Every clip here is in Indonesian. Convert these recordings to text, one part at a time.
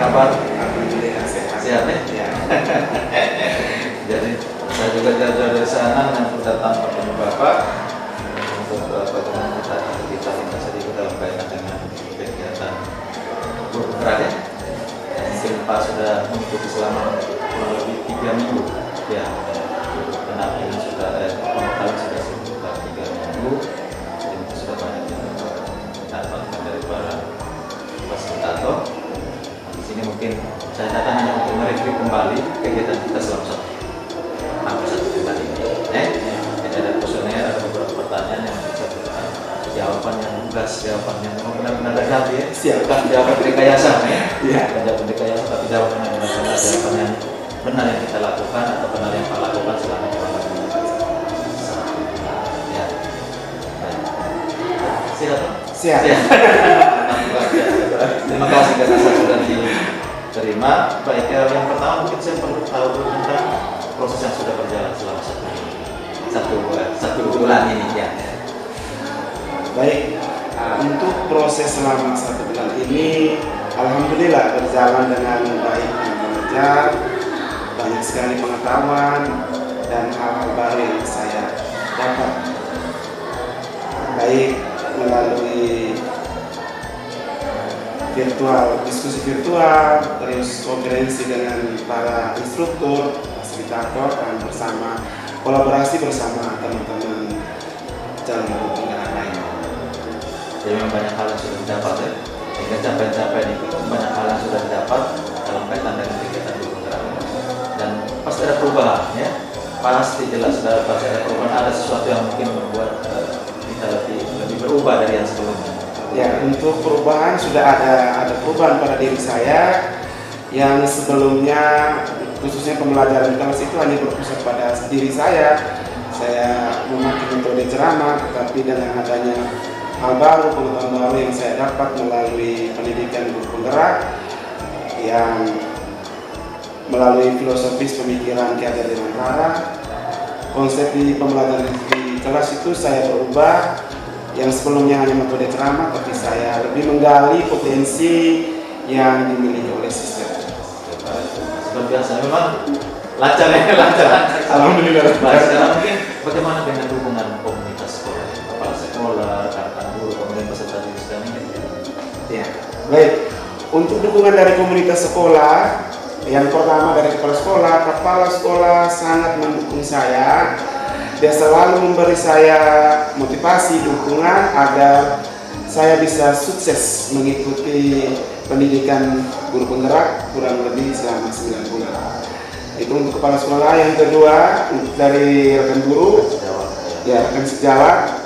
kabar? Alhamdulillah sehat. Sehat ya? Jadi saya juga jauh dari sana yang datang ketemu Bapak untuk bagaimana kita lintas sedikit dalam kaitan dengan kegiatan bergerak ya. Mungkin Pak sudah mengikuti selama kurang lebih 3 minggu ya. Kenapa ini sudah pengetahuan sudah sekitar 3 minggu, jadi sudah banyak yang dapatkan dari para fasilitator. Di sini mungkin saya datang hanya untuk mereview kembali kegiatan kita selama hampir 1 bulan ini. Jadi ada kuesioner, ada beberapa pertanyaan yang bisa kita jawaban yang lugas, jawaban yang benar-benar ada ya. Bukan jawaban rekayasa ya. Bukan jawaban rekayasa, tapi jawaban yang benar-benar jawaban yang benar yang kita lakukan atau benar yang kita lakukan selama kurang lebih 1 bulan ya. Siap. Siap. Terima kasih karena saya sudah diterima. Baik, yang pertama mungkin saya perlu tahu dulu tentang proses yang sudah berjalan selama 1 bulan ini ya. Baik, untuk proses selama 1 bulan ini alhamdulillah berjalan dengan baik dan lancar. Banyak sekali pengetahuan dan hal-hal baru yang saya dapat, baik melalui diskusi virtual, terus konferensi dengan para instruktur, fasilitator, dan kolaborasi bersama teman-teman calon guru penggerak lain. Jadi memang banyak hal yang sudah didapat ya. Hingga capaian-capaian itu banyak hal yang sudah didapat dalam kaitan dengan kegiatan guru penggerak. Dan pasti ada perubahan ya. Pasti jelas pasti ada perubahan. Ada sesuatu yang mungkin membuat kita lebih berubah dari yang sebelumnya. Ya, untuk perubahan sudah ada perubahan pada diri saya yang sebelumnya khususnya pembelajaran di kelas itu hanya berpusat pada diri saya memakai metode ceramah, tetapi dengan adanya hal baru, pengetahuan baru yang saya dapat melalui pendidikan guru penggerak yang melalui filosofis pemikiran Ki Hajar Dewantara, konsep di pembelajaran di kelas itu saya berubah. Yang sebelumnya hanya metode ceramah, tapi saya lebih menggali potensi yang dimiliki oleh siswa. Seperti biasa, memang lancar ya, lancar. Alhamdulillah. Baik, sekarang mungkin bagaimana dengan dukungan komunitas sekolah, kepala sekolah, rekan guru, kemudian peserta didik dan ini? Ya, baik. Untuk dukungan dari komunitas sekolah, yang pertama dari kepala sekolah sangat mendukung saya. Dia selalu memberi saya motivasi, dukungan agar saya bisa sukses mengikuti pendidikan guru penggerak kurang lebih selama 9 bulan. Itu untuk kepala sekolah. Yang kedua dari rekan guru, ya rekan sejawat,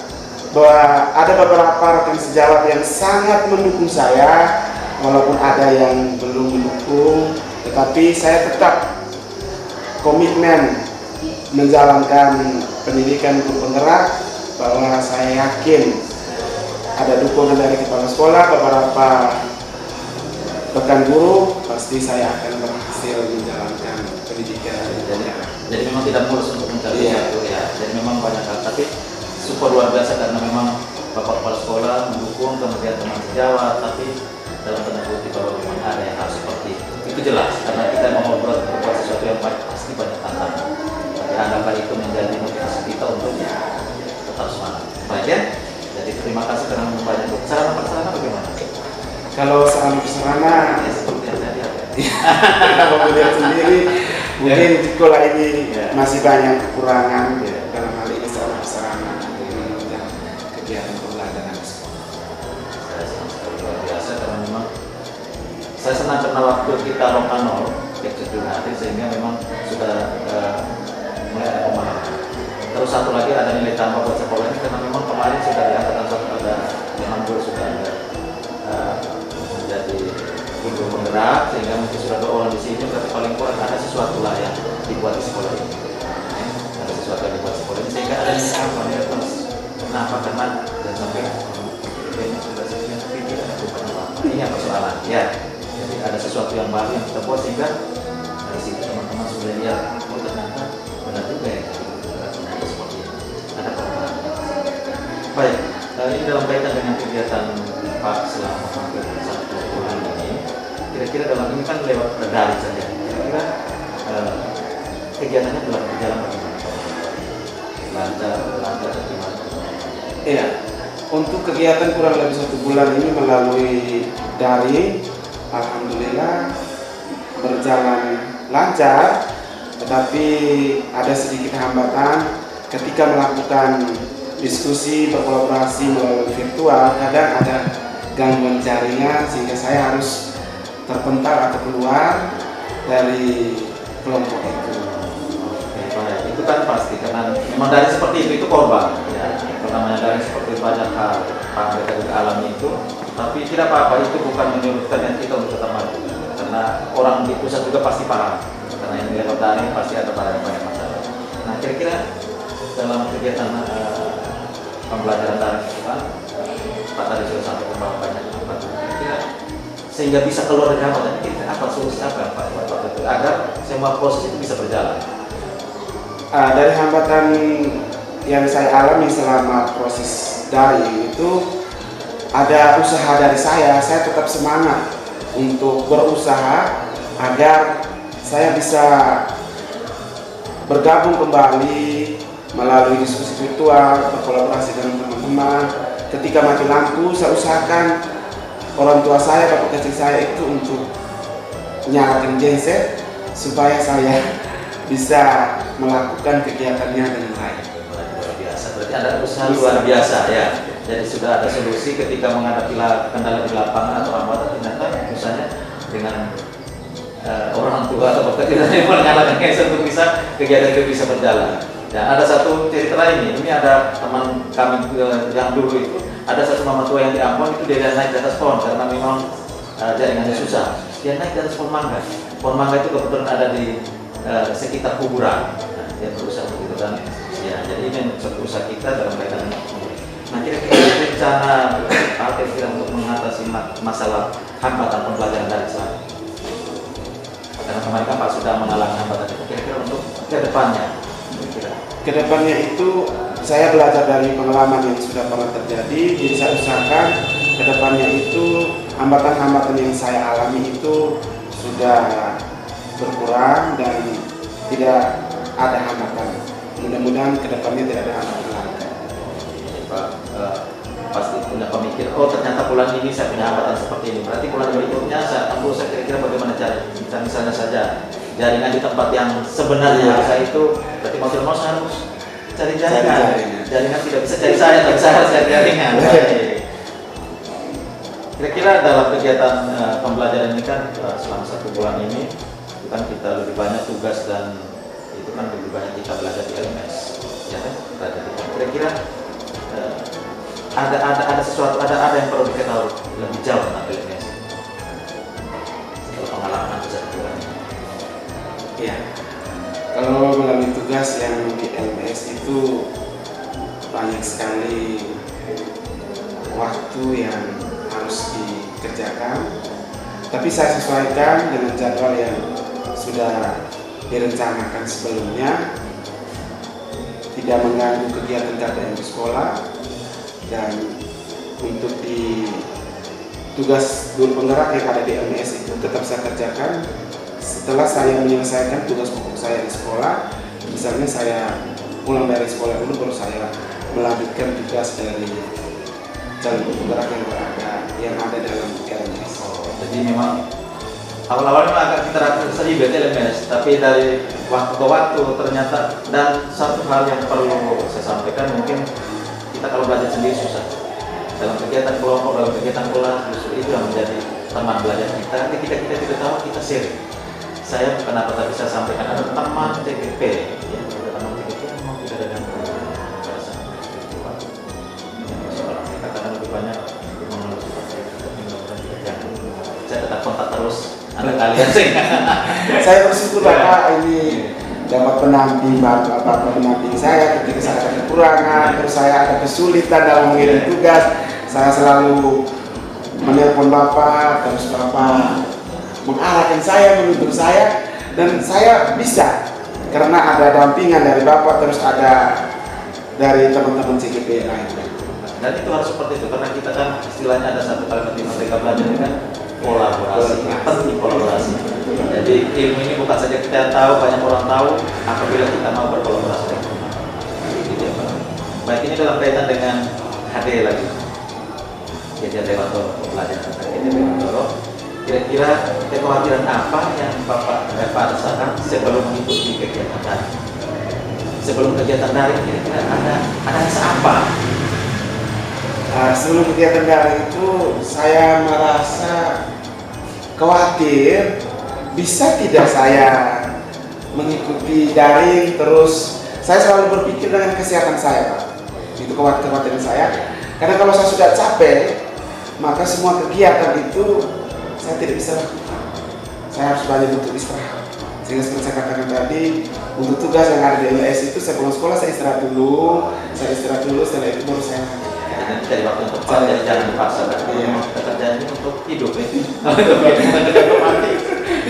bahwa ada beberapa rekan sejawat yang sangat mendukung saya, walaupun ada yang belum mendukung, tetapi saya tetap komitmen menjalankan pendidikan guru penggerak, bahwa saya yakin ada dukungan dari kepala sekolah, beberapa rekan guru, pasti saya akan berhasil menjalankan pendidikan. Jadi memang tidak mulus untuk mencari satu ya. Jadi memang banyak hal, tapi super luar biasa karena memang Bapak Kepala Sekolah mendukung, kemudian teman sejawat, tapi dalam tanda kutip bahwa memang ada yang harus seperti itu jelas, karena kita mau berbuat sesuatu yang baik pasti banyak tantangan. Anggaplah itu menjadi motivasi kita untuk tetap semangat. Baik ya. Jadi terima kasih karena membanyak. Sarana bagaimana? Kalau sarana ya seperti yang saya lihat ya. Kalau melihat sendiri, mungkin di sekolah ini masih banyak kekurangan dalam hal ini sarana menunjang kegiatan pembelajaran di sekolah. Saya sangat luar biasa karena memang saya senang karena waktu kita rokanol hati sehingga memang sudah mulai ada pemahaman. Terus satu lagi ada nilai tambah buat sekolah ini karena memang kemarin sudah diangkat ada memang guru sudah ada menjadi guru penggerak, sehingga mungkin sudah ada di sini, tapi paling kurang ada sesuatu lah yang dibuat di sekolah ini. Ada sesuatu yang dibuat di sekolah ini sehingga ada nilai tambah nilai plus. Kenapa? Karena dan sampai ini sudah sekian tapi tidak ada apa-apa. Ini yang persoalan ya. Jadi ada sesuatu yang baru yang kita buat sehingga dari situ teman-teman sudah lihat ternyata benar juga ya, ternyata seperti itu. Ada perubahan. Baik, ini dalam kaitan dengan kegiatan Pak selama hampir 1 bulan ini, kira-kira kira-kira dalam ini kan lewat daring saja. Kira-kira kegiatannya telah berjalan bagaimana? Lancar atau gimana? Iya, untuk kegiatan kurang lebih 1 bulan ini melalui daring, alhamdulillah berjalan lancar, tetapi ada sedikit hambatan ketika melakukan diskusi berkolaborasi melalui virtual. Kadang ada gangguan jaringan sehingga saya harus terpental atau keluar dari kelompok itu. Baik, itu kan pasti karena memang dari seperti itu korban ya. Pertamanya dari seperti itu banyak hal mereka juga alami itu, tapi tidak apa-apa, itu bukan menyurutkan kita untuk tetap maju karena orang di pusat juga pasti paham karena yang lewat daring pasti ada banyak masalah. Nah, kira-kira dalam kegiatan pembelajaran daring itu kan Pak tadi sudah sampaikan bahwa banyak hambatan, kira-kira sehingga bisa keluar dari hambatan ini apa solusi apa Pak agar semua proses itu bisa berjalan? Dari hambatan yang saya alami selama proses daring itu ada usaha dari saya tetap semangat untuk berusaha agar saya bisa bergabung kembali melalui diskusi virtual, berkolaborasi dengan teman-teman. Ketika mati lampu, saya usahakan orang tua saya, bapak kecil saya itu untuk menyalakan genset supaya saya bisa melakukan kegiatannya dengan baik. Luar biasa, berarti ada usaha luar biasa ya. Jadi sudah ada solusi ketika menghadapi kendala di lapangan atau hambatan, ternyata misalnya dengan orang tua atau bapak kita yang menyalakan genset untuk bisa kegiatan itu bisa berjalan. Dan ada satu cerita lain ini ada teman kami yang dulu itu ada satu mama tua yang di Ambon itu dia naik di atas pohon karena memang jaringannya susah. Dia naik di atas pohon mangga. Pohon mangga itu kebetulan ada di sekitar kuburan. Nah, dia berusaha begitu dan ya, jadi ini satu usaha kita dalam kaitan ini. Nah, kira-kira rencana Pak kira untuk mengatasi masalah hambatan pembelajaran dari sana. Karena kemarin kan Pak sudah mengalami hambatan itu, kira-kira untuk ke depannya. Kedepannya itu saya belajar dari pengalaman yang sudah pernah terjadi, jadi saya usahakan kedepannya itu hambatan-hambatan yang saya alami itu sudah berkurang dan tidak ada hambatan. Mudah-mudahan kedepannya tidak ada hambatan lagi. Pak pasti punya pemikir, oh ternyata bulan ini saya punya hambatan seperti ini, berarti bulan berikutnya saya ambil saya kira-kira bagaimana cara kita misalnya saja jaringan di tempat yang sebenarnya saya itu berarti mau tidak mau saya harus cari jaringan tidak bisa cari saya, tapi saya harus cari jaringan. Kira-kira dalam kegiatan pembelajaran ini kan selama 1 bulan ini kan kita lebih banyak tugas dan itu kan lebih banyak kita belajar di LMS, ya kan? Kira-kira ada sesuatu, ada yang perlu diketahui lebih jauh tentang LMS setelah pengalaman besar bulan ini. Ya, kalau melalui tugas yang di LMS itu banyak sekali waktu yang harus dikerjakan, tapi saya sesuaikan dengan jadwal yang sudah direncanakan sebelumnya, tidak mengganggu kegiatan KPM di sekolah, dan untuk di tugas guru penggerak yang ada di LMS itu tetap saya kerjakan setelah saya menyelesaikan tugas pokok saya di sekolah. Misalnya saya pulang dari sekolah dulu baru saya melanjutkan tugas dari calon guru penggerak yang ada dalam LMS. Jadi memang awal-awal memang agak kita rasa ribet LMS, tapi dari waktu ke waktu ternyata, dan satu hal yang perlu saya sampaikan, mungkin kita kalau belajar sendiri susah. Dalam kegiatan kelompok, dalam kegiatan kelas, justru itu yang menjadi teman belajar kita. Ketika kita tidak tahu, kita sharing. Saya kenapa tadi saya sampaikan ada teman TGP, ya, ada teman TGP memang tidak ada yang berasa spiritual. Seorang kita kadang lebih banyak mengeluh seperti itu, tapi jangan. Saya tetap kontak terus. Ada kalian sih. Saya bersyukur Bapak ini dapat pendamping Bapak pendamping saya ketika saya ada kekurangan, terus saya ada kesulitan dalam mengirim tugas, saya selalu menelpon Bapak, terus Bapak mengarahkan saya, menuntun saya, dan saya bisa karena ada dampingan dari Bapak, terus ada dari teman-teman CGP lain. Dan itu harus seperti itu karena kita kan istilahnya ada satu kalimat di Merdeka Belajar kan, kolaborasi, penting kolaborasi. Jadi ilmu ini bukan saja kita tahu, banyak orang tahu apabila kita mau berkolaborasi dengan teman. Gitu ya Pak. Baik, ini dalam kaitan dengan HD lagi. Kegiatan Dewantoro, pelajaran tentang kegiatan Dewantoro. Kira-kira kekhawatiran apa yang Bapak rasakan sebelum mengikuti kegiatan daring? Sebelum kegiatan daring kira-kira ada rasa apa? Sebelum kegiatan daring itu saya merasa khawatir bisa tidak saya mengikuti daring, terus saya selalu berpikir dengan kesehatan saya Pak. Itu kekhawatiran saya, karena kalau saya sudah capek maka semua kegiatan itu saya tidak bisa lakukan. Saya harus banyak untuk istirahat. Sehingga seperti saya katakan tadi, untuk tugas yang ada di LS itu saya pulang sekolah, saya istirahat dulu, setelah itu baru saya Dan cari waktu yang tepat, jadi jangan dipaksakan. Memang pekerjaan ini untuk hidup ya.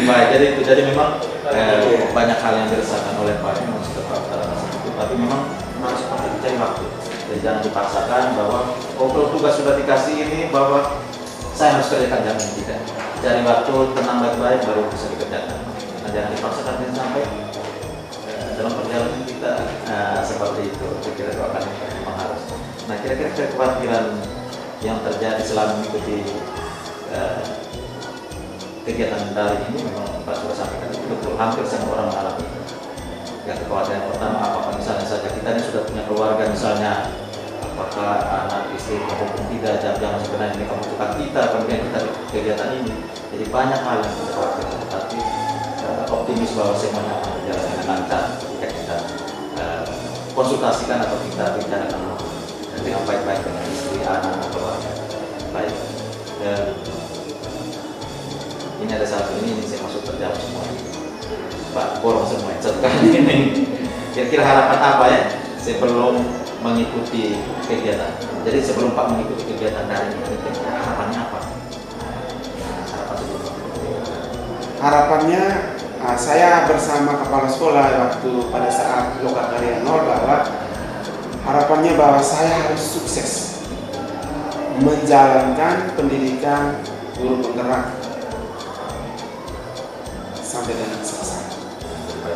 Baik, jadi memang banyak hal yang dirasakan oleh Pak ini setelah itu, tapi memang harus seperti cari waktu. Jadi jangan dipaksakan bahwa kalau tugas sudah dikasih ini bahwa saya harus kerjakan, jangan tidak. Cari waktu tenang baik-baik baru bisa dikerjakan. Nah, jangan dipaksakan sampai dalam perjalanan kita seperti itu. Kira-kira itu akan memang harus. Nah, kira-kira kekhawatiran yang terjadi selama mengikuti kegiatan daring ini memang Pak sudah sampaikan itu betul, hampir semua orang mengalami. Yang kekhawatiran pertama, apakah misalnya saja kita ini sudah punya keluarga misalnya, apakah anak istri maupun tidak, jangan sebenarnya ini membutuhkan kita, kemudian kita kegiatan ini. Jadi banyak hal yang kita khawatirkan, tetapi optimis bahwa semuanya akan berjalan dengan lancar ketika kita konsultasikan atau kita bicarakan dengan baik-baik dengan istri, anak, atau keluarga. Baik. Dan ini ada satu ini saya maksud terjawab semua. Pak borong semua satu kali ini. Kira-kira harapan apa ya sebelum mengikuti kegiatan? Jadi sebelum Pak mengikuti kegiatan daring ini, harapannya apa? Harapannya saya bersama kepala sekolah waktu pada saat Lokakarya 0 bahwa harapannya bahwa saya harus sukses menjalankan pendidikan guru penggerak sampai dengan selesai.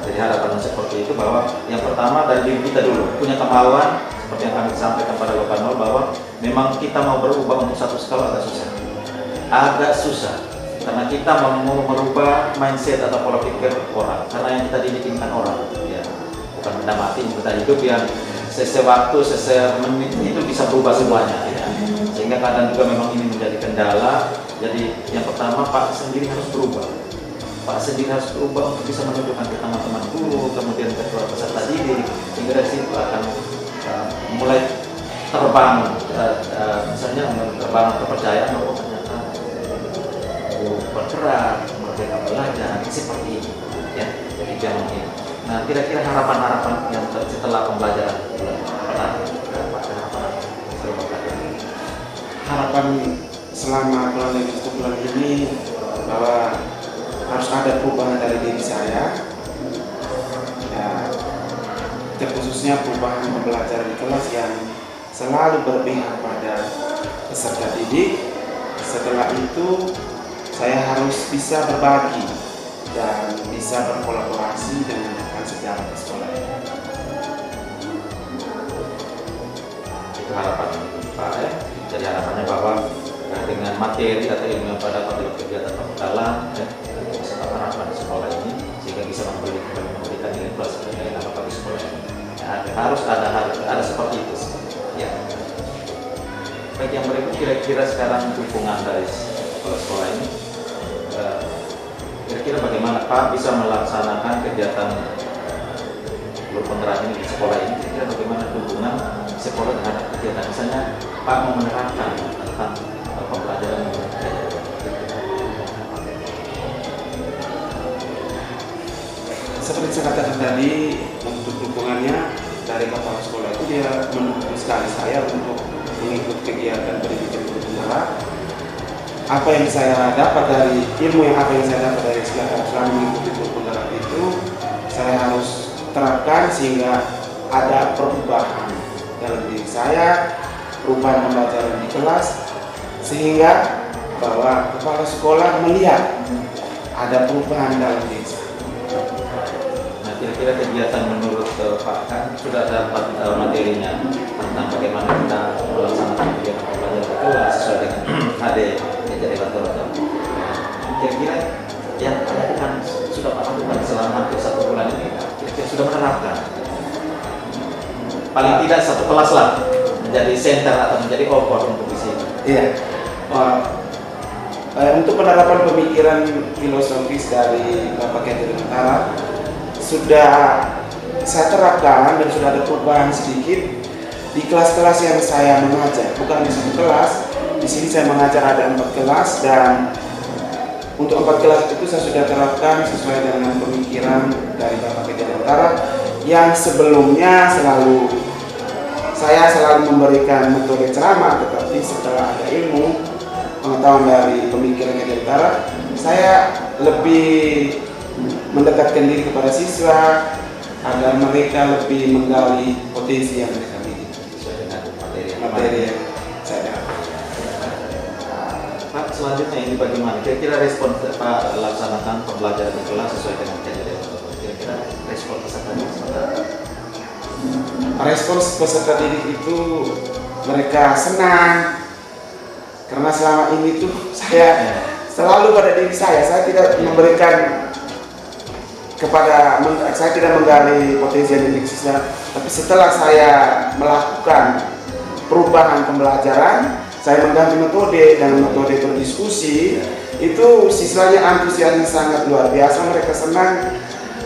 Jadi harapan seperti itu bahwa yang pertama dari diri kita dulu punya kemauan seperti yang kami sampaikan pada Lokan 0 bahwa memang kita mau berubah untuk satu skala agak susah karena kita mau merubah mindset atau pola pikir orang, karena yang kita didikin kan orang ya, bukan benda mati, kita hidup yang sewaktu semenit itu bisa berubah semuanya ya. Sehingga kadang juga memang ini menjadi kendala. Jadi yang pertama Pak sendiri harus berubah. Pak sendiri harus berubah untuk bisa menunjukkan ke teman-teman guru, kemudian ketua peserta didik, sehingga dari situ akan mulai terbang, misalnya terbang kepercayaan bahwa ternyata guru bergerak, merdeka belajar, seperti ini, ya. Jadi jangan ini. Nah, kira-kira harapan-harapan yang setelah pembelajaran harapan selama bulan ini bahwa harus ada perubahan dari diri saya, ya, terkhususnya perubahan pembelajaran di kelas yang selalu berpihak pada peserta didik. Setelah itu saya harus bisa berbagi dan bisa berkolaborasi dengan rekan sejarah di sekolah. Itu harapan Pak ya. Jadi harapannya bahwa dengan materi atau ilmu yang pada dalam kegiatan pembekalan ya, beserta harapan di sekolah ini sehingga bisa memberikan nilai plus dan nilai apa bagi sekolah ini. Ya, harus ada seperti itu ya. Baik, yang berikut kira-kira sekarang dukungan dari sekolah ini, kira-kira bagaimana Pak bisa melaksanakan kegiatan guru penggerak ini di sekolah ini? Kira-kira bagaimana dukungan sekolah terhadap kegiatan, misalnya Pak mau menerapkan tentang pembelajaran seperti saya katakan tadi, untuk dukungannya dari kepala sekolah itu dia mendukung sekali saya untuk mengikuti kegiatan pendidikan guru penggerak. Apa yang saya dapat dari ilmu yang saya dapat dari selama mengikuti guru penggerak itu saya harus terapkan sehingga ada perubahan dalam diri saya, perubahan pembelajaran di kelas, sehingga bahwa kepala sekolah melihat ada perubahan dalam diri saya. Nah, kira-kira kegiatan menurut Pak kan sudah ada materinya tentang bagaimana kita melaksanakan kegiatan pembelajaran virtual sesuai dengan HD yang jadi rata-rata. Kira-kira yang kan sudah Pak lakukan selama hampir 1 bulan ini, kira-kira sudah menerapkan paling tidak satu kelas lah menjadi center atau menjadi opor untuk di sini. Iya. Untuk penerapan pemikiran filosofis dari Bapak Kiai Dirgantara sudah saya terapkan dan sudah ada perubahan sedikit di kelas-kelas yang saya mengajar. Bukan di satu kelas, di sini saya mengajar ada 4 kelas, dan untuk 4 kelas itu saya sudah terapkan sesuai dengan pemikiran dari Bapak Kiai Dirgantara yang sebelumnya saya selalu memberikan metode ceramah, tetapi setelah ada ilmu pengetahuan dari pemikiran Kiai Dirgantara, saya lebih mendekatkan diri kepada siswa agar mereka lebih menggali potensi yang mereka miliki Sesuai dengan materi yang saya dapat. Pak, selanjutnya ini bagaimana? Kira-kira respon Pak laksanakan pembelajaran di kelas sesuai dengan kajian. Kira-kira respon peserta didik seperti apa? Respon peserta didik itu mereka senang karena selama ini tuh saya selalu pada diri saya tidak memberikan saya tidak menggali potensi yang dimiliki siswa, tapi setelah saya melakukan perubahan pembelajaran, saya mengganti metode dan metode berdiskusi, itu siswanya antusiasnya sangat luar biasa, mereka senang,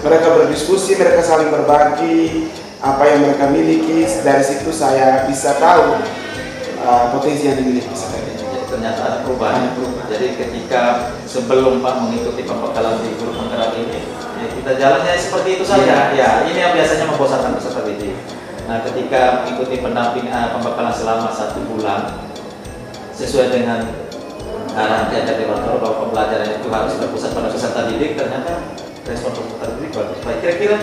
mereka berdiskusi, mereka saling berbagi apa yang mereka miliki. Dari situ saya bisa tahu potensi yang dimiliki peserta didik. Jadi ternyata ada perubahan. Jadi ketika sebelum Pak mengikuti pembekalan di guru penggerak ini, ya kita jalannya seperti itu saja. Ya, ini yang biasanya membosankan peserta didik. Nah, ketika mengikuti pembekalan selama 1 bulan sesuai dengan arahan Kiai Dirgantara bahwa pembelajaran itu harus berpusat pada peserta didik, ternyata respon peserta didik bagus. Baik, kira-kira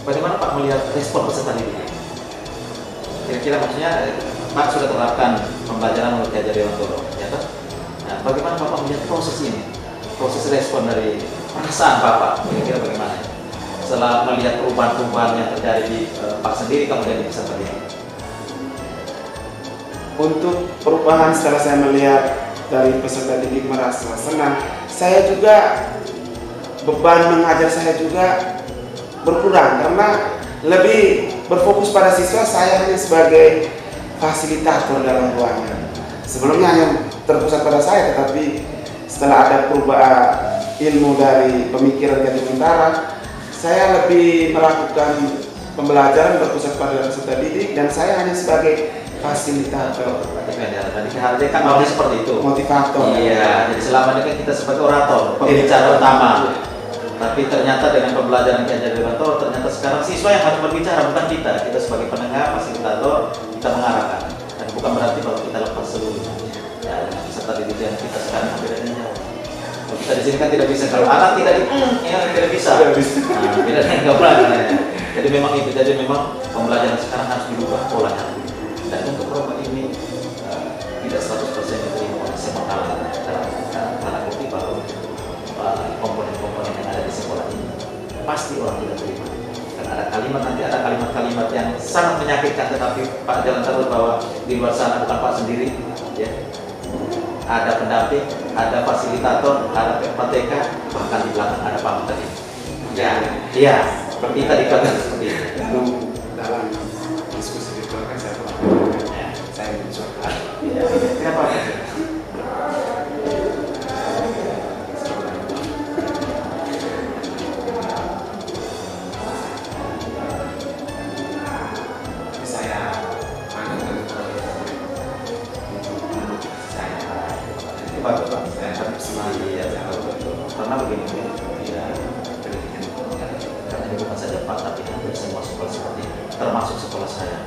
bagaimana Pak melihat respon peserta didik? Kira-kira maksudnya Pak sudah terapkan pembelajaran menurut Kiai Dirgantara, ya kan? Nah, bagaimana Bapak melihat proses ini? Proses respon dari perasaan Bapak, kira-kira bagaimana? Setelah melihat perubahan-perubahan yang terjadi di Pak sendiri kemudian di peserta didik. Untuk perubahan setelah saya melihat dari peserta didik merasa senang, saya juga beban mengajar saya juga berkurang karena lebih berfokus pada siswa. Saya hanya sebagai fasilitator dalam ruangan. Sebelumnya hanya terpusat pada saya, tetapi setelah ada perubahan ilmu dari pemikiran Kiai Dirgantara, saya lebih melakukan pembelajaran berpusat pada peserta didik dan saya hanya sebagai fasilitator. Tadi KHRD kan maunya seperti itu. Motivator. Iya, jadi selama ini kan kita sebagai orator, pembicara utama. Tapi ternyata dengan pembelajaran Kiai Dirgantara, ternyata sekarang siswa yang harus berbicara, bukan kita. Kita sebagai penengah, fasilitator, kita mengarahkan. Dan bukan berarti bahwa kita lepas seluruhnya. Ya, dengan peserta didik yang kita sekarang bedanya jauh. Kalau kita di sini kan tidak bisa. Kalau anak tidak tidak bisa. Nah, bedanya nggak pernah. Jadi memang itu. Jadi memang pembelajaran sekarang harus dirubah polanya. Dan untuk program ini tidak 100% diterima oleh semua kalangan karena bukti bahwa komponen-komponen yang ada di sekolah ini pasti orang tidak terima. Karena ada kalimat-kalimat yang sangat menyakitkan, tetapi Pak Jalan tahu bahwa di luar sana bukan Pak sendiri, ya. Ada pendamping, ada fasilitator, ada PTK, bahkan di belakang ada Pak Menteri. Ya, iya. Seperti tadi kata seperti itu. Dalam diskusi itu kan saya mencoba. Ya, kenapa? Bagus Pak, karena begini ya, karena ini bukan saja Pak, tapi hampir semua sekolah seperti ini, termasuk sekolah saya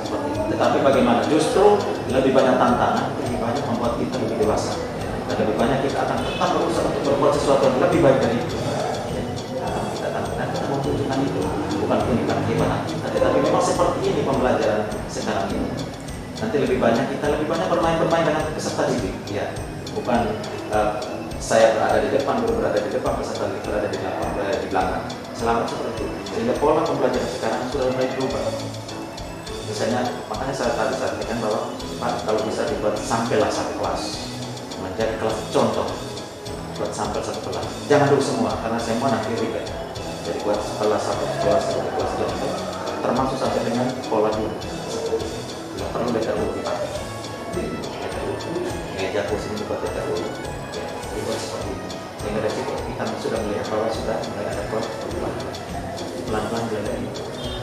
seperti ini. Tetapi bagaimana? Justru lebih banyak tantangan, lebih banyak membuat kita lebih dewasa, dan lebih banyak kita akan tetap berusaha untuk berbuat sesuatu yang lebih baik dari itu. Akan kita tanamkan, kita membutuhkan itu, bukan tunjukkan kehebatannya kita, tetapi memang seperti ini pembelajaran sekarang ini. Nanti lebih banyak kita lebih banyak bermain dengan peserta didik, ya. Bukan saya berada di depan, guru berada di depan, peserta didik berada di belakang, Selamat seperti itu. Sehingga pola pembelajaran sekarang sudah mulai berubah. Misalnya, makanya saya tadi sampaikan bahwa Pak, kalau bisa dibuat sampailah satu kelas, menjadi kelas contoh, buat sampel satu kelas. Jangan dulu semua, karena semua nanti ribet. Jadi buat setelah satu kelas contoh, termasuk sampai dengan pola dulu. Tidak perlu beda dulu dipakai. Meja kursi ini buat beda dulu. Dibuat seperti ini. Sehingga dari situ kita sudah melihat bahwa sudah mulai ada perubahan. Pelan-pelan jalan ini.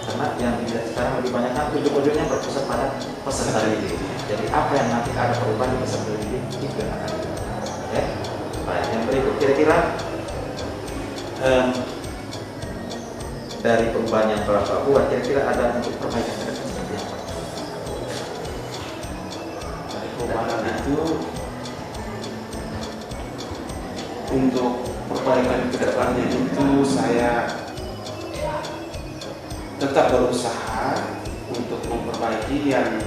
Karena yang dilihat sekarang lebih banyak kan ujung-ujungnya berpusat pada peserta didik. Jadi apa yang nanti ada perubahan di peserta didik itu yang akan dilihat. Ya. Baik, yang berikut kira-kira dari perubahan yang Bapak buat, kira-kira ada untuk perbaikan ke depan seperti apa? Dari perubahan itu untuk perbaikan ke depannya itu saya tetap berusaha untuk memperbaiki yang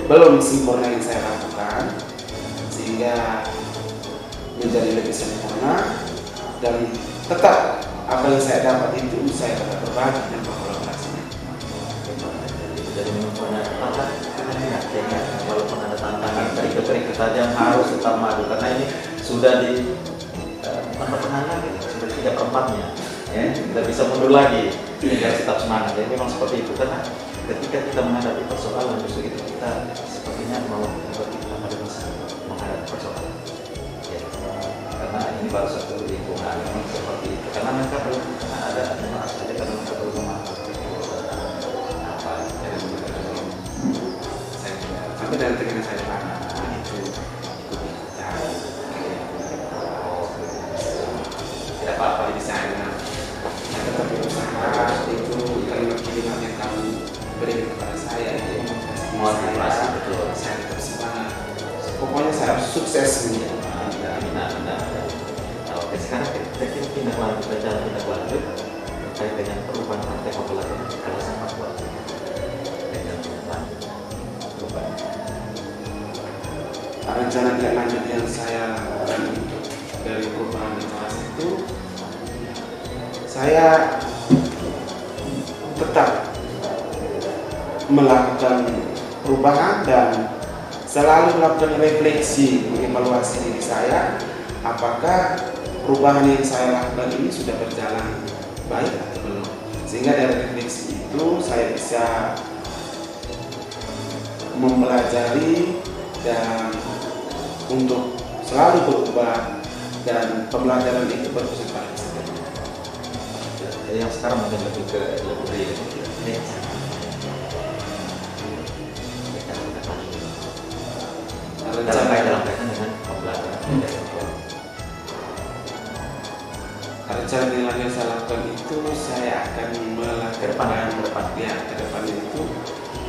belum sempurna yang saya lakukan sehingga menjadi lebih sempurna, dan tetap apa yang saya dapat itu saya tetap berbagi dan berkolaborasi. Jadi memang banyak tantangan, walaupun ada tantangan berikut saja harus tetap maju, karena ini sudah di pertengahan lagi, sudah 3/4-nya, ya tidak bisa mundur lagi, harus tetap semangat. Jadi memang seperti itu, karena ketika kita menghadapi persoalan justru itu kita sepertinya mau kita pada bisa menghadapi persoalan. Ya, karena ini baru satu lingkungan memang seperti itu, karena mereka belum ada maaf saja karena mereka belum memahami apa yang Saya sampai dari tekan saya itu tidak apa-apa di sana. Saya tetap berusaha itu kalimat-kalimat yang kamu berikan kepada saya itu motivasi, betul. Saya tetap semangat. Pokoknya saya harus sukses nih. Oke, sekarang kita tindak lanjut terkait dengan perubahan praktek pembelajaran di kelas 4 buat perubahan. Rencana tindak lanjut yang saya lakukan dari perubahan di kelas itu, saya tetap melakukan perubahan dan selalu melakukan refleksi, mengevaluasi diri saya, apakah perubahan yang saya lakukan ini sudah berjalan baik atau belum. Sehingga dari refleksi itu saya bisa mempelajari dan untuk selalu berubah, dan pembelajaran itu berpusat pada kesehatan. Jadi yang sekarang mungkin lebih real. Dalam kaitan dengan pembelajaran. Rencana yang saya lakukan itu saya akan melakukan ke depan itu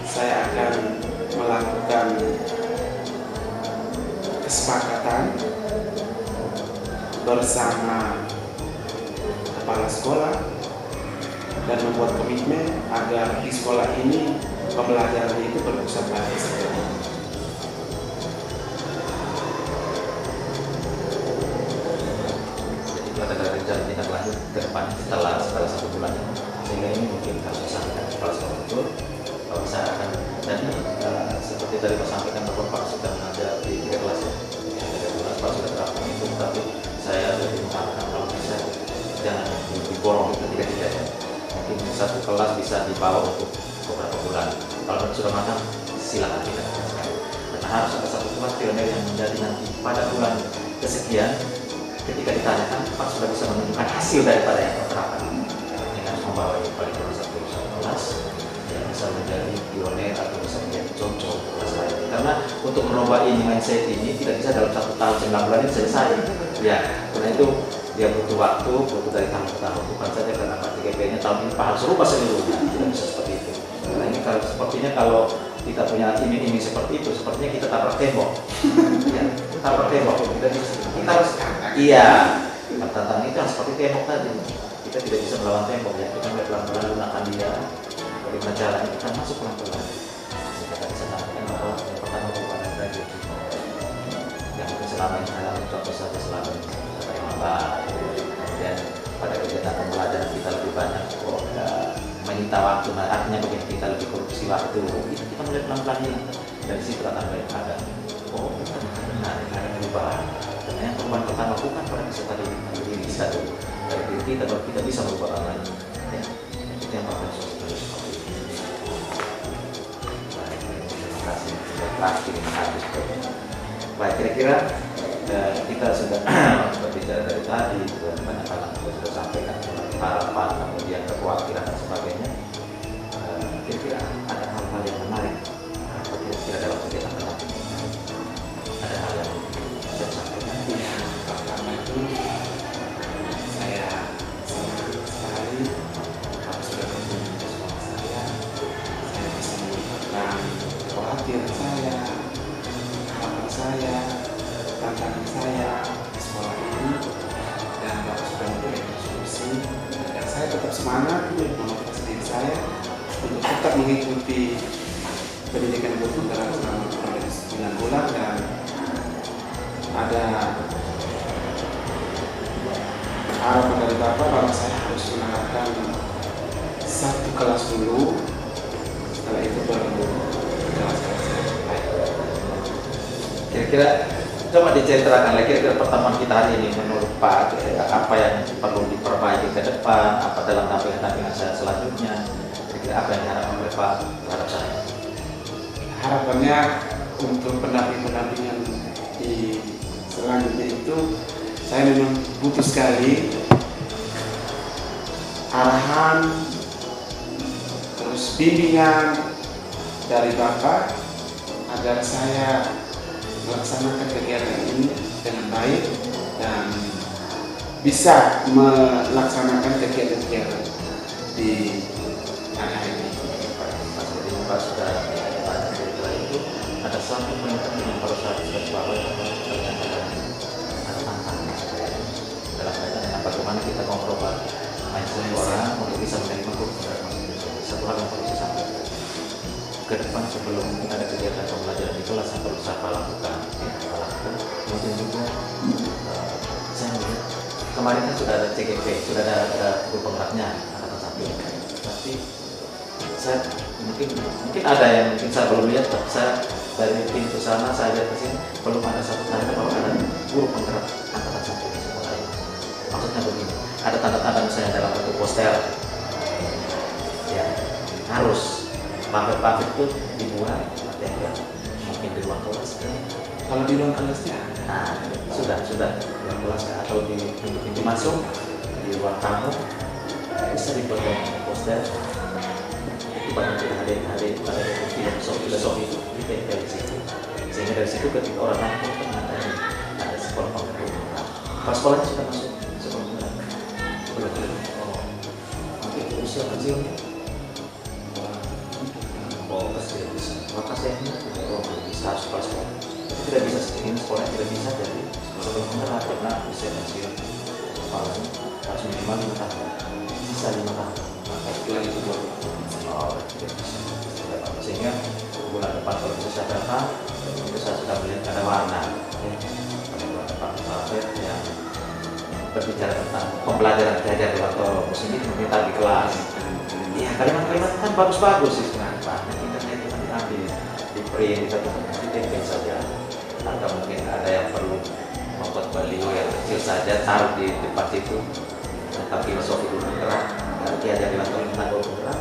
saya akan melakukan kesepakatan bersama kepala sekolah dan membuat komitmen agar di sekolah ini pembelajaran itu berpusat pada kesehatan. Ada rencana tindak lanjut ke depan setelah 1 bulan, sehingga ini mungkin harus disampaikan kepala sekolah betul kalau saya akan tadi seperti tadi Pak sampaikan bahwa Pak sudah mengajar di 3 kelas ya, Pak sudah terapkan itu, tapi saya lebih mengatakan kalau bisa jangan diborong ke 3 ya, mungkin 1 kelas bisa dibawa untuk beberapa bulan. Kalau sudah matang silakan kita sekali, karena harus ada 1 kelas pioner yang menjadi nanti pada bulan kesekian ketika ditanyakan, Pak sudah bisa menunjukkan hasil daripada yang terapkan. Ini harus membawa paling kurang 1 kelas yang bisa menjadi pioner atau bisa menjadi contoh kelas lain. Karena untuk merubah ini mindset ini tidak bisa dalam 1 tahun 9 bulan ini selesai. Ya, karena itu dia butuh waktu, butuh dari tahun ke tahun. Bukan saja karena P3GP-nya tahun ini Pak harus rubah seluruhnya, tidak bisa seperti itu. Karena ini kalau sepertinya kalau kita punya ini seperti itu, sepertinya kita tabrak tembok. Ya, tabrak tembok. Kita harus tantangan itu yang seperti tembok tadi. Kita tidak bisa melawan tembok ya. Kita pelan-pelan gunakan dia. Bagaimana caranya kita masuk pelan-pelan. Kita bisa sampaikan bahwa selama ini adalah contoh saja selama ini saya mata. Kemudian pada kegiatan pembelajaran kita lebih banyak menyita waktu, nah artinya begini, kita lebih korupsi waktu, itu kita mulai pelan-pelan hilang. Dari situ akan mulai ada benar ada perubahan. Dan yang perubahan pertama bukan pada kita diri kita dulu, dari diri kita baru kita bisa merubah orang lain. Ya, itu yang paling sosial. Terima kasih sudah praktik habis. Baik, kira-kira kita sudah berbicara dari tadi, banyak hal yang sudah sampaikan, harapan, kemudian kekhawatiran dan sebagainya. Kira-kira ada hal-hal yang menarik kira-kira dalam kegiatan tadi? Ada hal yang saya sampaikan? Ya, pertama itu saya senang sekali kalau sudah bertemu bersama saya bisa mengungkapkan kekhawatiran saya, harapan saya, tantangan saya di sekolah ini, dan Bapak sudah memberikan solusi. Dan saya tetap semangat memotivasi diri saya untuk tetap mengikuti pendidikan kultural selama kurang dari 9 bulan, dan ada harapan dari Bapak bahwa saya harus menerapkan 1 kelas dulu, setelah itu baru kelas-kelas yang lain. Kira-kira coba diceritakan lagi kira-kira pertemuan kita hari ini menurut Pak, apa yang perlu diperbaiki ke depan, apa dalam dampingan saya selanjutnya, kira-kira apa yang diharapkan oleh Pak terhadap saya? Harapannya untuk pendampingan di selanjutnya itu saya memang butuh sekali arahan, terus bimbingan dari Bapak agar saya melaksanakan kegiatan ini dengan baik dan bisa melaksanakan kegiatan-kegiatan di hari ini. Pak sudah ada satu poin penting yang harus saya bawa ternyata ada tantangan dalam kaitan dengan bagaimana kita kontrol mindset orang untuk bisa menerima kebenaran. Satu hal yang perlu saya sampaikan ke depan sebelum ada kegiatan pembelajaran di kelas yang perlu saya lakukan, kemudian juga saya melihat kemarin kan sudah ada CGP, sudah ada guru penggeraknya anak samping, tapi saya mungkin ada yang mungkin saya belum lihat, tapi saya dari pintu sana saya lihat ke sini belum ada satu tanda bahwa ada guru penggerak angkatan satu di sekolah ini. Maksudnya begini, ada tanda-tanda misalnya dalam bentuk poster, ya harus pamflet itu dibuat, mungkin di ruang kelas. Kalau di ruang kelasnya, nah sudah di ruang kelas atau di pintu masuk di ruang tamu bisa dibuat poster. Banyak hari pada filosofi itu ditempel di situ, sehingga dari situ ketika orang nangkep ternyata ada sekolah penggerak. Pas sekolahnya sudah masuk sekolah penggerak belum? Oh, nanti usia kecilnya kecil bisa, maka saya bisa harus sekolah itu tidak bisa ini sekolah tidak bisa jadi sekolah penggerak karena usia kecil kepalanya harus minimal 5 tahun, bisa 5 tahun. setelah itu baru sehingga bulan depan kalau bisa saya datang itu saya sudah melihat ada warna bulan depan pamflet yang berbicara tentang pembelajaran belajar di Wantoro ini mungkin di kelas ya kalimat-kalimat kan bagus-bagus sih sebenarnya Pak, internet itu kan diambil di print di tempel saja atau mungkin ada yang perlu membuat baliho yang kecil saja taruh di depan situ tentang filosofi dulu gerak diajari Wantoro tentang gerak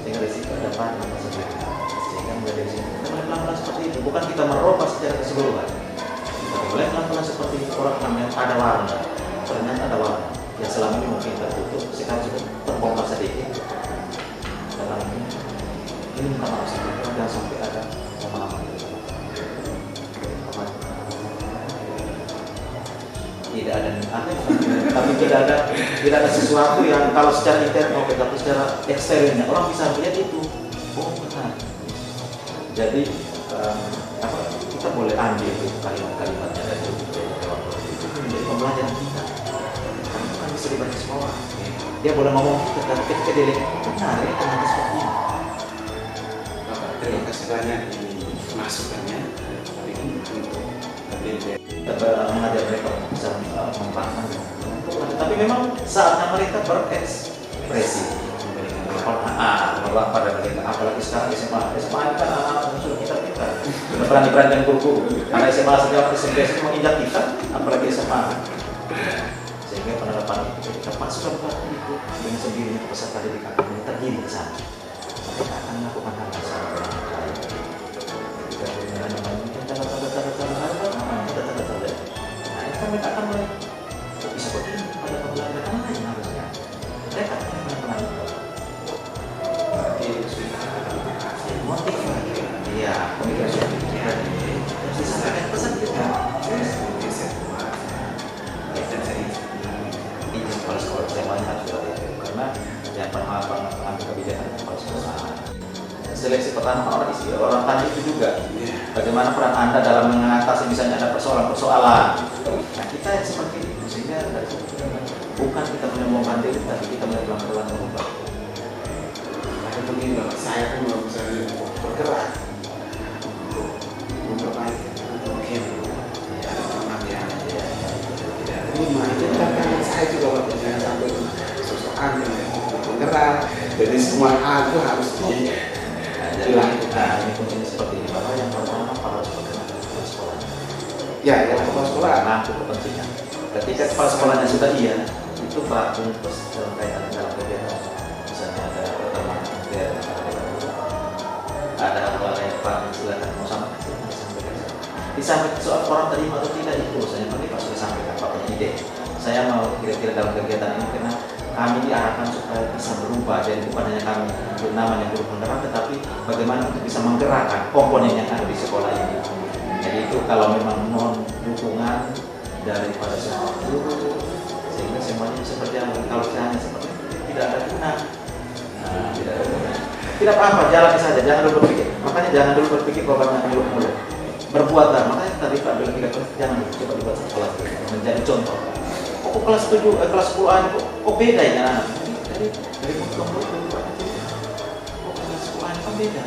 sehingga dari situ ada panah sehingga mulai dari sini kita mulai pelan-pelan seperti itu, bukan kita merubah secara keseluruhan, kita mulai pelan-pelan seperti itu. Orang namanya ada warna, ternyata ada warna yang selama ini mungkin tertutup, sekarang sudah terbongkar sedikit dalam ini minta maaf sedikit, jangan sampai ada pemahaman tidak ada tapi tidak ada sesuatu yang kalau secara intern oke, tapi secara eksternalnya orang bisa melihat itu oh benar. Jadi kita boleh ambil itu kalimat-kalimatnya dari itu menjadi pembelajaran kita karena itu kan bisa dibaca semua orang. Dia boleh ngomong kita dan ketika dia lihat benar ya ternyata seperti ini. Bapak terima kasih banyak ini masukannya, tapi untuk kita mengajar mereka untuk bisa memahami. Tapi memang saatnya mereka berekspresi, bahwa pada mereka, apalagi sekarang SMA ini kan anak-anak sudah kita berani-berani dengan guru-guru. Karena SMA sejak SMP menginjak kita, apalagi SMA. Sehingga penerapan itu ketika masuk ke itu dengan sendirinya peserta didik akan terdiri di sana. Mereka akan melakukan hal yang sama dengan yang lain. Jika dengan mungkin tanda-tanda. Nah itu kan mereka akan mulai bisa begini pada pembelajaran mereka lain harusnya. Mereka akan pernah motivasi. Iya, komunikasi kita harus disampaikan pesan kita. Izin kepala sekolah semuanya harus dilakukan karena yang pengambil kebijakan kepala sekolah. Seleksi pertama orang tanya itu juga bagaimana peran Anda dalam mengatasi misalnya ada persoalan-persoalan. Nah kita yang seperti itu sehingga dari situ bukan kita punya mau banding tapi kita mulai pelan-pelan mengubah. Ada begini loh, saya kan mau misalnya bergerak untuk memperbaiki mungkin ya pengambilan ya terima itu tantangan saya juga waktu saya sampai sosokan yang bergerak jadi semua hal itu harus dilakukan. Ini kuncinya seperti ini bahwa yang pertama kepala sekolah. Ya, yang kepala sekolah mengaku kepentingan. Ketika kepala sekolahnya sudah itu Pak untuk dalam kaitan dalam kegiatan misalnya ada pertemuan ada hal yang Pak silakan mau sampaikan disampaikan soal orang terima atau tidak itu saya nanti Pak sudah sampaikan Pak punya ide saya mau kira-kira dalam kegiatan ini karena kami diarahkan supaya bisa berubah jadi bukan hanya kami namanya guru penggerak tetapi bagaimana untuk bisa menggerakkan komponen yang ada di sekolah ini. Jadi itu kalau memang mohon dukungan daripada semua guru sehingga semuanya bisa berjalan. Kalau hanya seperti itu tidak ada guna. Tidak ada guna. Tidak apa-apa, jalani saja, jangan dulu berpikir. Makanya jangan dulu berpikir bahwa banyak muluk-muluk. Berbuatlah, makanya tadi Pak bilang tidak jangan coba dibuat sekolah menjadi contoh. Kok kelas 7, kelas 10 kok beda ya anak? Dari mulut-mulut Pak. Kok kelas 10 kan beda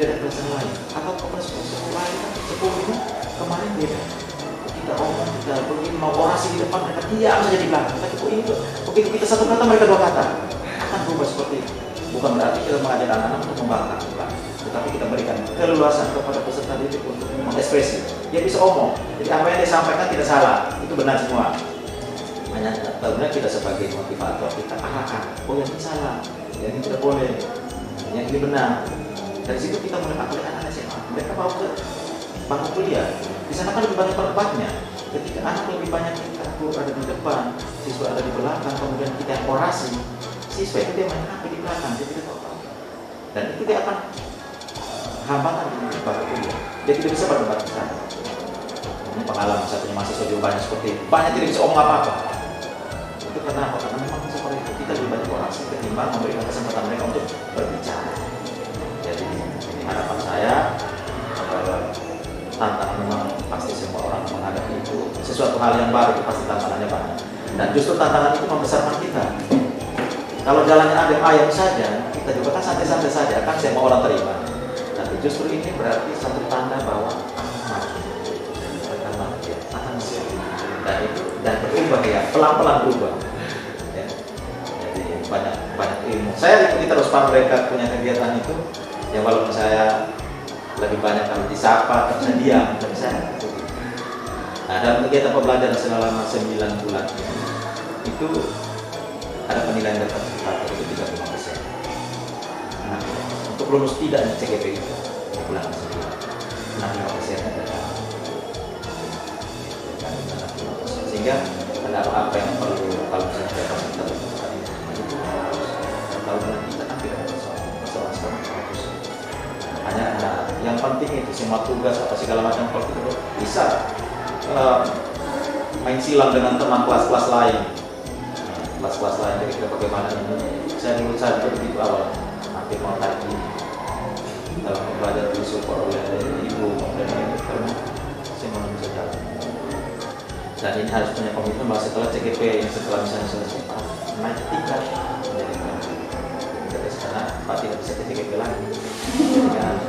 dari kelas yang lain. Atau kok kelas 10 lain kan 10 ini kemarin beda. Kita omong, kita begini mau orasi di depan mereka diam saja di belakang. Tapi kok ini tuh begitu kita satu kata mereka dua kata. Akan berubah seperti itu. Bukan berarti kita mengajar anak-anak untuk membangkang, bukan. Tetapi kita berikan keleluasan kepada peserta didik untuk mengekspresi. Dia bisa omong. Jadi apa yang dia sampaikan tidak salah. Itu benar semua. Hanya tentunya kita sebagai motivator kita arahkan. Oh yang ini salah, yang ini tidak boleh, yang ini benar. Dari situ kita mulai akali anak SMA. Mereka mau ke bangku kuliah. Di sana kan lebih banyak perdebatnya. Ketika anak lebih banyak kita ada di depan, siswa ada di belakang, kemudian kita yang orasi, siswa itu dia main HP di belakang, dia tidak tahu. Dan itu dia akan hambatan di bangku kuliah. Dia tidak bisa berdebat di sana. Ini pengalaman saya punya mahasiswa juga banyak seperti itu. Banyak tidak bisa omong apa-apa. Itu karena apa? Karena memang seperti itu kita lebih banyak orasi ketimbang memberikan kesempatan mereka untuk berbicara. Jadi harapan saya tantangan memang pasti semua orang menghadapi itu sesuatu hal yang baru itu pasti tantangannya banyak dan justru tantangan itu membesarkan kita. Kalau jalannya ayam saja kita juga kan santai-santai saja kan semua orang terima. Tapi justru ini berarti satu tanda bahwa akan maju dan itu dan berubah ya pelan-pelan berubah. Ya. Jadi banyak ilmu. Saya ikuti terus Pak mereka punya kegiatan itu yang walaupun saya lebih banyak kalau disapa, kalau saya diam, tapi saya ikuti. Nah dalam kegiatan pembelajaran selama 9 bulan itu ada penilaian dapat itu 35%. Nah, untuk lulus tidak di CGP itu bulan 9, 65% adalah sehingga ada apa yang perlu kalau misalnya kita itu kalau kita kan tidak ada persoalan sekarang hanya yang penting itu semua tugas apa segala macam kalau kita bisa main silang dengan teman kelas-kelas lain kelas-kelas lain jadi kita bagaimana ini saya dulu saja begitu awal nanti mau tadi dalam belajar disupport oleh ibu dan karena saya mau bisa jalan dan ini harus punya komitmen bahwa setelah CGP setelah misalnya selesai naik tingkat menjadi karena Pak tidak bisa ke CGP lagi dengan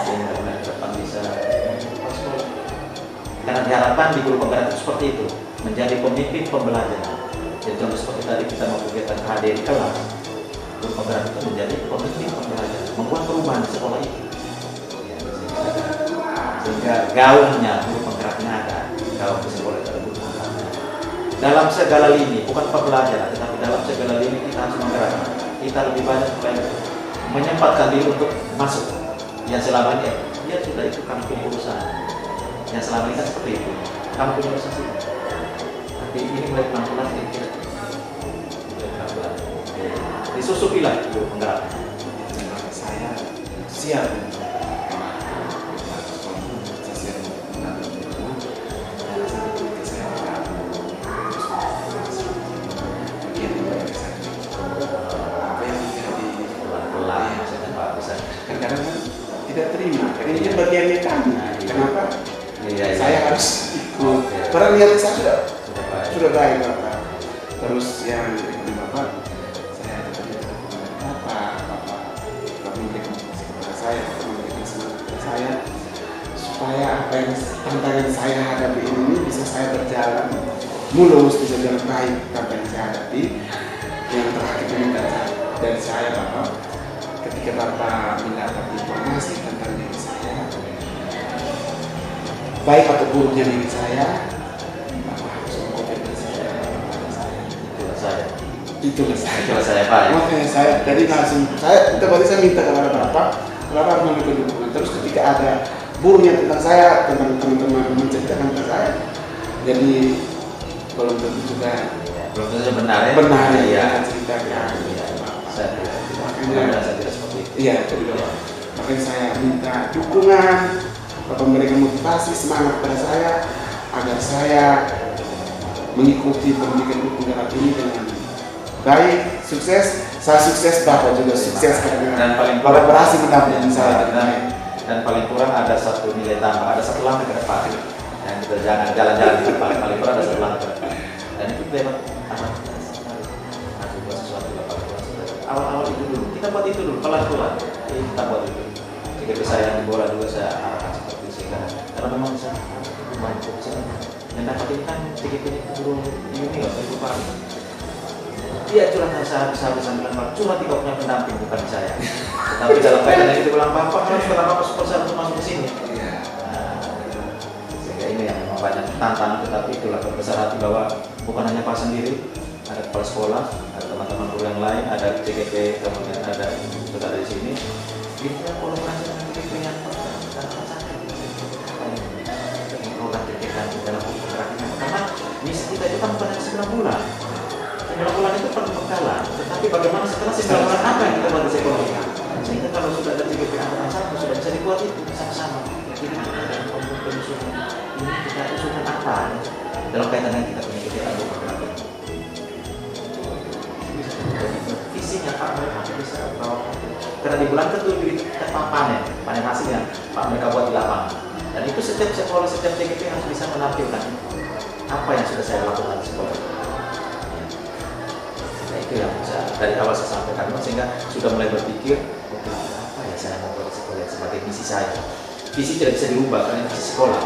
sehingga depan bisa kepala sekolah. Karena diharapkan di guru penggerak itu seperti itu, menjadi pemimpin pembelajaran. Jadi contoh seperti tadi kita mau kegiatan KD di kelas, guru penggerak itu menjadi pemimpin pembelajaran, membuat perubahan di sekolah itu. Sehingga gaungnya guru penggeraknya ada, gaung di sekolah itu ada guru penggeraknya. Dalam segala lini, bukan pembelajaran, tetapi dalam segala lini kita harus menggerakkan. Kita lebih banyak menyempatkan diri untuk masuk. Yang selama ini dia sudah itu kami punya urusan. Yang selama ini kan seperti itu, kami punya urusan sih. Tapi ini mulai pelan-pelan kita disusupilah guru penggeraknya. Saya siap. Kadang-kadang kan tidak terima, karena ini bagiannya kami. Kenapa? Saya harus ikut. Karena niat saya sudah baik Bapak. Terus yang berikutnya Bapak, saya tetap Bapak memberikan motivasi kepada saya, memberikan semangat kepada saya, supaya apa yang tantangan saya hadapi ini bisa saya berjalan mulus, bisa jalan baik apa yang saya hadapi. Yang terakhir minta dari saya Bapak, ketika Bapak mendapat informasi tentang diri saya, baik atau buruknya diri saya, Bapak harus mengkonfirmasi kepada saya. Itulah saya Pak. Makanya saya jadi langsung saya minta kepada Bapak harus memberikan dukungan. Terus ketika ada buruknya tentang saya, tentang teman-teman menceritakan ke saya, jadi belum tentu juga benar ya ceritakan. Makanya saya tidak seperti itu. Iya, makanya saya minta dukungan, Bapak memberikan motivasi, semangat pada saya agar saya mengikuti pendidikan guru penggerak ini dengan baik, sukses. Saya sukses, Bapak juga sukses karena Bapak berhasil mendampingi saya. Dan paling kurang ada satu nilai tambah, ada satu langkah ke depan. Yang kita jangan jalan-jalan di depan, paling kurang ada satu langkah ke depan. Dan itu lewat buat sesuatu awal-awal itu dulu, kita buat itu dulu, pelan-pelan kita buat itu. Jika bisa yang di bola juga saya arahkan seperti itu karena memang saya banyak yang dapat ini kan tiga-tiga guru junior, ibu Pak. Dia curhat saya bisa bilang Pak, curhat tidak punya pendamping bukan saya. Tapi dalam kaitan yang itu bilang Bapak harus kata Bapak super saya untuk masuk ke sini. Sehingga ini yang memang banyak tantangan, tetapi itulah berbesar hati bahwa bukan hanya Pak sendiri, ada kepala sekolah, ada teman-teman guru yang lain, ada CGP, kemudian ada saudara di sini. Kita kolaborasi dengan CGP yang dalam penggeraknya, karena misi kita itu kan bukan hanya 9 bulan. 9 bulan itu perbekalan, tetapi bagaimana setelah 9 bulan apa yang kita buat di sekolah? Sehingga kalau sudah ada CGP angkatan 1 sudah bisa dibuat itu sama-sama. Jadi kita dalam penyusunan ini kita usulkan apa dalam kaitan dengan kita punya kegiatan bergerak. Visinya Pak mereka bisa bawa. Karena di bulan ke-7 itu kita panen hasil yang Pak mereka buat di lapangan. Dan itu setiap sekolah, setiap CGP harus bisa menampilkan apa yang sudah saya lakukan di sekolah. Nah, itu yang bisa dari awal saya sampaikan, sehingga sudah mulai berpikir apa ya saya mau buat sekolah sebagai misi saya. Visi tidak bisa dirubah karena visi sekolah.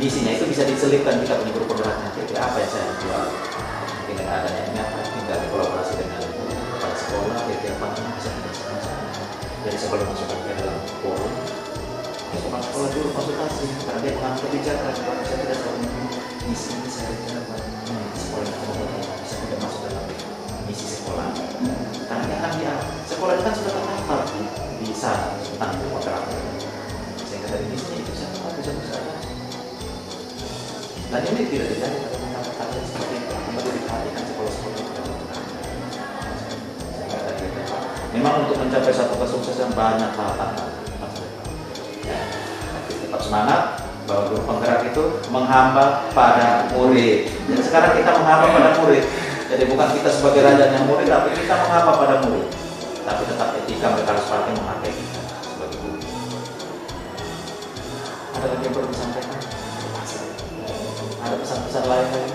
Misinya itu bisa diselipkan kita punya guru penggeraknya. Kira-kira apa yang saya jual? Dengan adanya ini apa? Tinggal kolaborasi dengan kepala sekolah, kira-kira apa yang bisa kita sama-sama. Jadi saya boleh masukkan ke dalam forum. Kepala sekolah dulu konsultasi karena dia mengambil kebijakan. Kalau saya tidak tahu misi ini saya dapat sekolah yang bisa tidak masuk dalam misi sekolah. Karena dia akan sekolah itu kan sudah terdapat di sana tentang penggeraknya. Sehingga dari misinya itu saya bisa. Dan ini tidak terjadi pada kata-kata seperti itu. Kembali diperhatikan sekolah-sekolah. Memang untuk mencapai satu kesuksesan banyak tantangan. Tetap semangat bahwa guru penggerak itu menghamba pada murid. Jadi sekarang kita menghamba pada murid. Jadi bukan kita sebagai rajanya murid, tapi kita menghamba pada murid. Tapi tetap etika mereka harus pakai memakai kita sebagai guru. Ada lagi yang perlu disampaikan? Ada pesan-pesan lain lagi?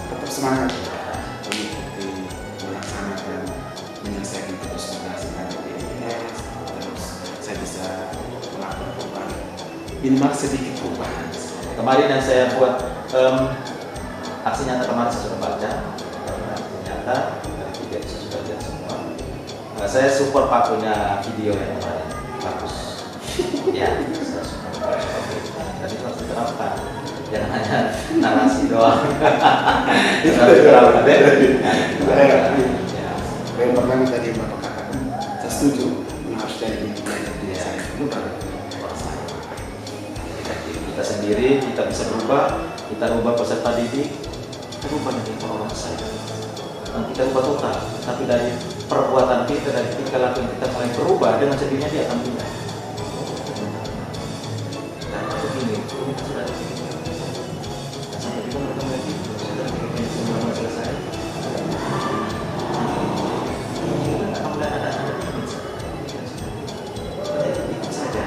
Tetap semangat mengikuti minimal sedikit perubahan. Kemarin yang saya buat aksi nyata kemarin saya sudah baca, ternyata dari video saya sudah lihat semua. Nah, saya support Pak punya video yang kemarin bagus. Ya, saya support dan itu harus diterapkan. Jangan hanya narasi doang. Itu harus diterapkan deh. Yang pertama tadi yang Bapak katakan, saya setuju, harus jadi saya itu baru kita sendiri, kita bisa berubah, kita rubah peserta didik, kita rubah dari orang saya. Dan kita rubah total, tapi dari perbuatan kita, dari tingkah laku yang kita mulai berubah, dengan sendirinya dia akan pindah. Nah, begini, kita sudah ada sini. Sampai kita bertemu lagi, sudah bikin semua selesai. Alhamdulillah ada saja.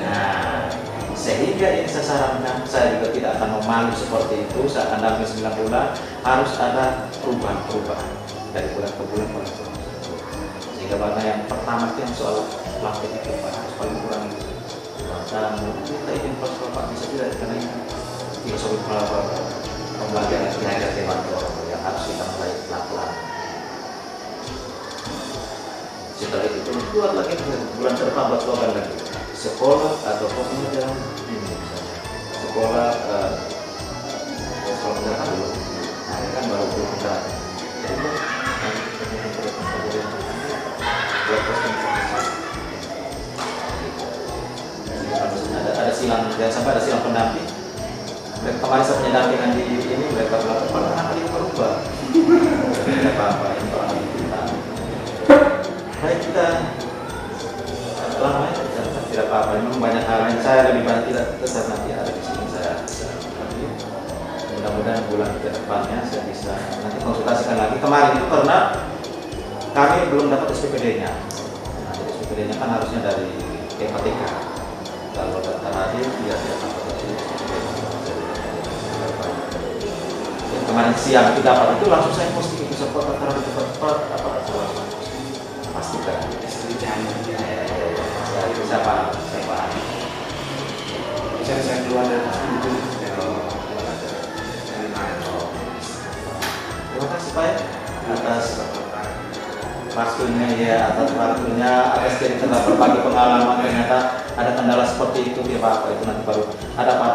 Nah, sehingga ini saya sarankan, saya juga tidak akan memalu seperti itu. Saya akan dampingi 9 bulan, harus ada perubahan dari bulan ke bulan. Sehingga mana yang pertama itu yang soal praktek itu Pak harus paling kurang. Dan kita ingin Pak bisa tidak karena ini filosofi pembelajaran belajar dewan yang harus kita mulai pelan-pelan. Setelah itu buat lagi bulan depan buat slogan lagi sekolah atau pembelajaran ini misalnya sekolah pembelajaran dulu, nah ini kan baru belum kita jadi buat posting ada silang, jangan sampai ada silang pendamping. Kemarin saya punya dampingan di ini mereka bilang kenapa ini berubah tidak apa-apa ini orang kita baik kita lama ya tidak apa-apa, memang banyak hal yang saya lebih banyak tidak besar nanti ada di sini saya mudah-mudahan bulan ke depannya saya bisa nanti konsultasikan lagi. Kemarin itu karena kami belum dapat SPPD-nya. Nah, SPPD-nya kan harusnya dari PPTK. Kalau daftar hadir dia tidak dapat yang kemarin siang itu dapat itu langsung saya posting itu sempat daftar cepat apa pastikan siapa saya keluar dari itu. Terima kasih Pak atas waktunya ya, atas cerita berbagi pengalaman. Ternyata ada kendala seperti itu ya Pak, itu nanti baru ada Pak